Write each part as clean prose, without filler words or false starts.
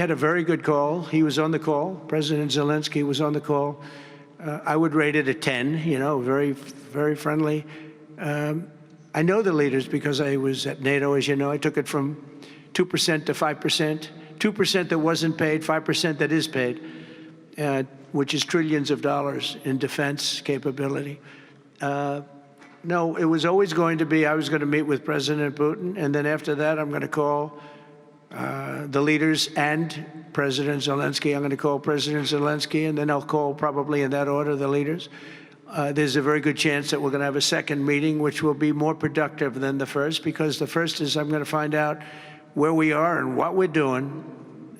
Had a very good call. He was on the call. President Zelenskyy was on the call. I would rate it a 10, very, very friendly. I know the leaders because I was at NATO, as you know. I took it from 2% to 5%, 2% that wasn't paid, 5% that is paid, which is trillions of dollars in defense capability. No, it was always going to be, I was going to meet with President Putin, and then after that, I'm going to call the leaders and President Zelenskyy. I'm going to call President Zelenskyy, and then I'll call, probably in that order, the leaders. There's a very good chance that we're going to have a second meeting, which will be more productive than the first, because the first is I'm going to find out where we are and what we're doing.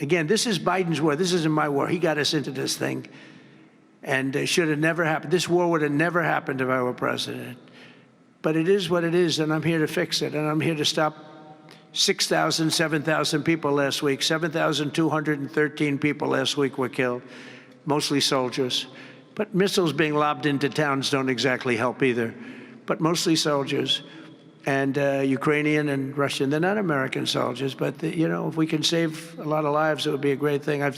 Again, this is Biden's war. This isn't my war. He got us into this thing, and it should have never happened. This war would have never happened if I were president. But it is what it is, and I'm here to fix it, and I'm here to stop 6,000, 7,000 people last week. 7,213 people last week were killed, mostly soldiers. But missiles being lobbed into towns don't exactly help either, but mostly soldiers, and Ukrainian and Russian. They're not American soldiers, but if we can save a lot of lives, it would be a great thing. I've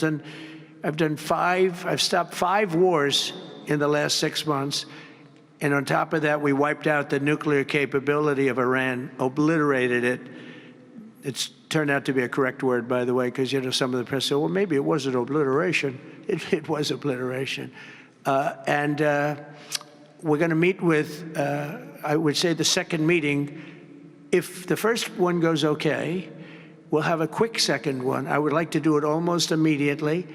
stopped 5 wars in the last 6 months. And on top of that, we wiped out the nuclear capability of Iran, obliterated it. It's turned out to be a correct word, by the way, because some of the press said, well, maybe it wasn't obliteration. It was obliteration. And we're going to meet with, I would say, the second meeting. If the first one goes okay, we'll have a quick second one. I would like to do it almost immediately.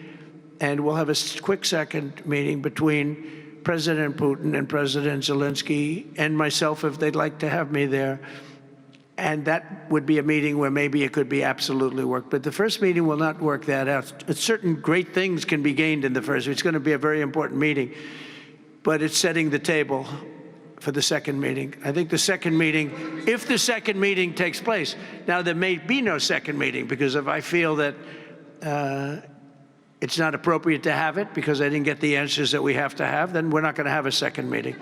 And we'll have a quick second meeting between President Putin and President Zelenskyy and myself, if they'd like to have me there. And that would be a meeting where maybe it could be absolutely work. But the first meeting will not work that out. Certain great things can be gained in the first. It's going to be a very important meeting. But it's setting the table for the second meeting. I think the second meeting, if the second meeting takes place. Now, there may be no second meeting, because if I feel that it's not appropriate to have it because I didn't get the answers that we have to have, then we're not going to have a second meeting.